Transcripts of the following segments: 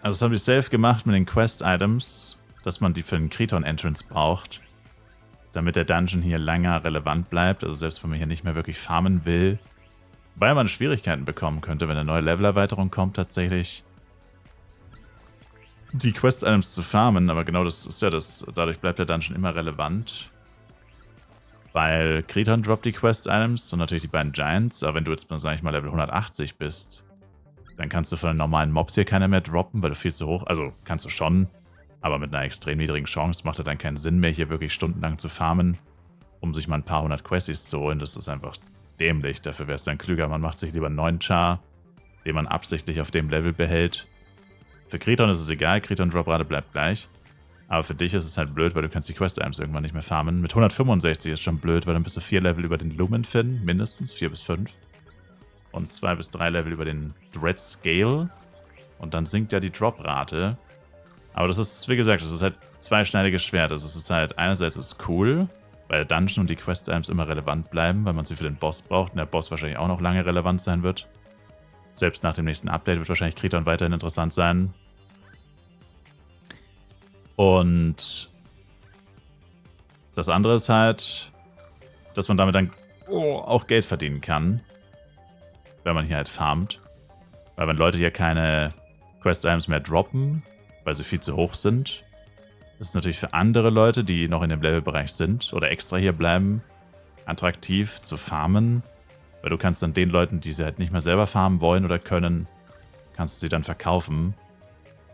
Also das haben die safe gemacht mit den Quest-Items, dass man die für den Kriton-Entrance braucht, damit der Dungeon hier länger relevant bleibt. Also selbst wenn man hier nicht mehr wirklich farmen will, weil man Schwierigkeiten bekommen könnte, wenn eine neue Level-Erweiterung kommt, tatsächlich die Quest-Items zu farmen. Aber genau das ist ja das, dadurch bleibt der Dungeon immer relevant. Weil Kriton droppt die Quest-Items und natürlich die beiden Giants. Aber wenn du jetzt, sag ich mal, Level 180 bist, dann kannst du von den normalen Mobs hier keine mehr droppen, weil du viel zu hoch... Also, kannst du schon, aber mit einer extrem niedrigen Chance macht es dann keinen Sinn mehr, hier wirklich stundenlang zu farmen, um sich mal ein paar hundert Questies zu holen. Das ist einfach dämlich. Dafür wäre es dann klüger, man macht sich lieber einen neuen Char, den man absichtlich auf dem Level behält. Für Kriton ist es egal, Kriton-Drop-Rate bleibt gleich. Aber für dich ist es halt blöd, weil du kannst die Quest-Items irgendwann nicht mehr farmen. Mit 165 ist schon blöd, weil dann bist du 4 Level über den Lumen-Fin, mindestens 4 bis 5. Und 2 bis 3 Level über den Dread Scale. Und dann sinkt ja die Drop-Rate. Aber das ist, wie gesagt, das ist halt zweischneidiges Schwert. Also es ist halt, einerseits ist es cool, weil der Dungeon und die Quest-Items immer relevant bleiben, weil man sie für den Boss braucht und der Boss wahrscheinlich auch noch lange relevant sein wird. Selbst nach dem nächsten Update wird wahrscheinlich Kriton weiterhin interessant sein. Und das andere ist halt, dass man damit dann auch Geld verdienen kann, wenn man hier halt farmt. Weil wenn Leute hier keine Quest-Items mehr droppen, weil sie viel zu hoch sind, ist es natürlich für andere Leute, die noch in dem Levelbereich sind oder extra hier bleiben, attraktiv zu farmen. Weil du kannst dann den Leuten, die sie halt nicht mehr selber farmen wollen oder können, kannst du sie dann verkaufen.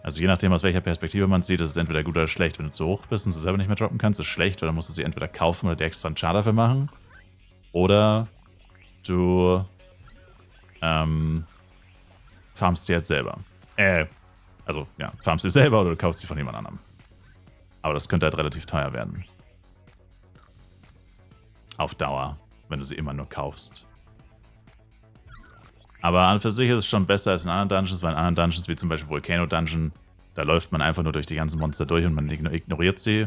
Also je nachdem, aus welcher Perspektive man sieht, ist es entweder gut oder schlecht. Wenn du zu hoch bist und sie selber nicht mehr droppen kannst, ist es schlecht, weil dann musst du sie entweder kaufen oder dir extra einen Char dafür machen. Oder du farmst sie halt selber. Also ja, farmst sie selber oder du kaufst sie von jemand anderem. Aber das könnte halt relativ teuer werden. Auf Dauer, wenn du sie immer nur kaufst. Aber an und für sich ist es schon besser als in anderen Dungeons, weil in anderen Dungeons, wie zum Beispiel Volcano Dungeon, da läuft man einfach nur durch die ganzen Monster durch und man ignoriert sie.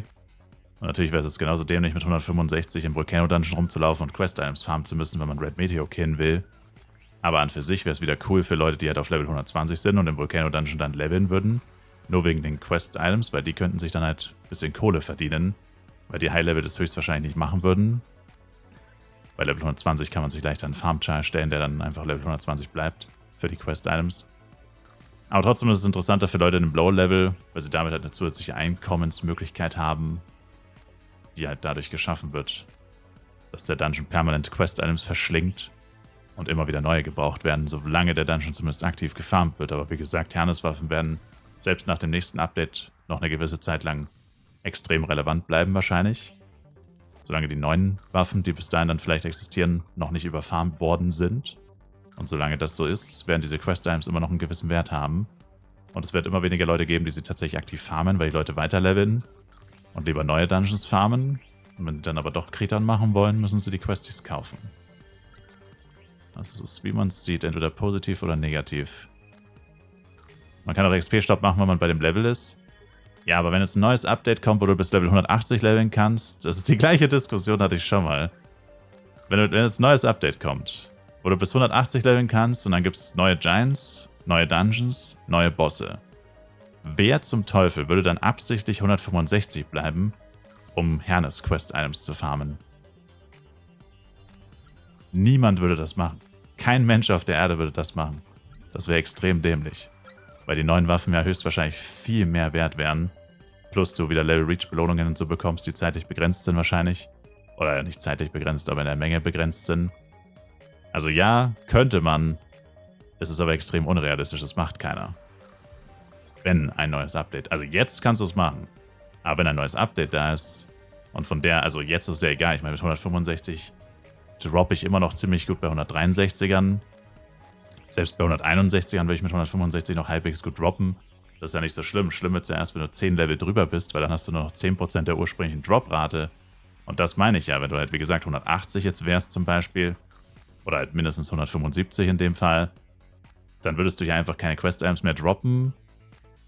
Und natürlich wäre es jetzt genauso dämlich, mit 165 im Volcano Dungeon rumzulaufen und Quest-Items farmen zu müssen, wenn man Red Meteor killen will. Aber an für sich wäre es wieder cool für Leute, die halt auf Level 120 sind und im Volcano Dungeon dann leveln würden. Nur wegen den Quest-Items, weil die könnten sich dann halt ein bisschen Kohle verdienen. Weil die High-Level das höchstwahrscheinlich nicht machen würden. Bei Level 120 kann man sich leichter einen Farm-Char stellen, der dann einfach Level 120 bleibt für die Quest-Items. Aber trotzdem ist es interessanter für Leute in einem Low-Level, weil sie damit halt eine zusätzliche Einkommensmöglichkeit haben, die halt dadurch geschaffen wird, dass der Dungeon permanent Quest-Items verschlingt und immer wieder neue gebraucht werden, solange der Dungeon zumindest aktiv gefarmt wird. Aber wie gesagt, Hernes-Waffen werden selbst nach dem nächsten Update noch eine gewisse Zeit lang extrem relevant bleiben wahrscheinlich. Solange die neuen Waffen, die bis dahin dann vielleicht existieren, noch nicht überfarmt worden sind. Und solange das so ist, werden diese Quest-Items immer noch einen gewissen Wert haben. Und es wird immer weniger Leute geben, die sie tatsächlich aktiv farmen, weil die Leute weiterleveln und lieber neue Dungeons farmen. Und wenn sie dann aber doch Kriton machen wollen, müssen sie die Questies kaufen. Also es ist, wie man es sieht, entweder positiv oder negativ. Man kann auch XP-Stopp machen, wenn man bei dem Level ist. Ja, aber wenn jetzt ein neues Update kommt, wo du bis Level 180 leveln kannst, das ist die gleiche Diskussion, hatte ich schon mal. Wenn jetzt ein neues Update kommt, wo du bis 180 leveln kannst und dann gibt es neue Giants, neue Dungeons, neue Bosse. Wer zum Teufel würde dann absichtlich 165 bleiben, um Hernes Quest-Items zu farmen? Niemand würde das machen. Kein Mensch auf der Erde würde das machen. Das wäre extrem dämlich. Weil die neuen Waffen ja höchstwahrscheinlich viel mehr wert wären. Plus du wieder Level-Reach-Belohnungen und so bekommst, die zeitlich begrenzt sind wahrscheinlich. Oder nicht zeitlich begrenzt, aber in der Menge begrenzt sind. Also ja, könnte man. Es ist aber extrem unrealistisch, das macht keiner. Wenn ein neues Update... Also jetzt kannst du es machen. Aber wenn ein neues Update da ist und von der... Also jetzt ist es ja egal. Ich meine, mit 165 droppe ich immer noch ziemlich gut bei 163ern. Selbst bei 161ern will ich mit 165 noch halbwegs gut droppen. Das ist ja nicht so schlimm. Schlimm ist ja erst, wenn du 10 Level drüber bist, weil dann hast du nur noch 10% der ursprünglichen Droprate. Und das meine ich ja, wenn du halt, wie gesagt, 180 jetzt wärst zum Beispiel, oder halt mindestens 175 in dem Fall, dann würdest du ja einfach keine Quest-Items mehr droppen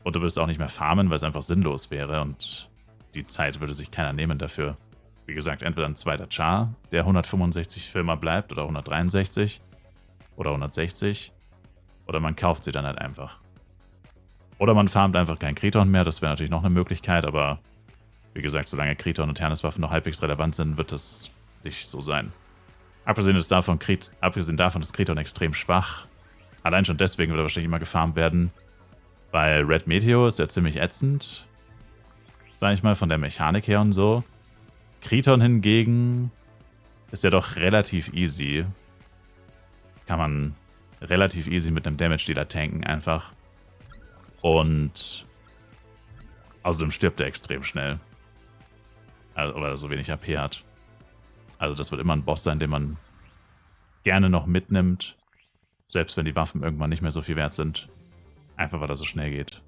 und du würdest auch nicht mehr farmen, weil es einfach sinnlos wäre und die Zeit würde sich keiner nehmen dafür. Wie gesagt, entweder ein zweiter Char, der 165 für immer bleibt, oder 163 oder 160, oder man kauft sie dann halt einfach. Oder man farmt einfach keinen Kriton mehr, das wäre natürlich noch eine Möglichkeit, aber wie gesagt, solange Kriton und Herneswaffen noch halbwegs relevant sind, wird das nicht so sein. Abgesehen davon ist Kriton extrem schwach. Allein schon deswegen wird er wahrscheinlich immer gefarmt werden. Weil Red Meteor ist ja ziemlich ätzend, sag ich mal, von der Mechanik her und so. Kriton hingegen ist ja doch relativ easy. Kann man relativ easy mit einem Damage-Dealer tanken einfach. Und außerdem stirbt er extrem schnell. Also, oder so wenig AP hat. Also das wird immer ein Boss sein, den man gerne noch mitnimmt. Selbst wenn die Waffen irgendwann nicht mehr so viel wert sind. Einfach weil er so schnell geht.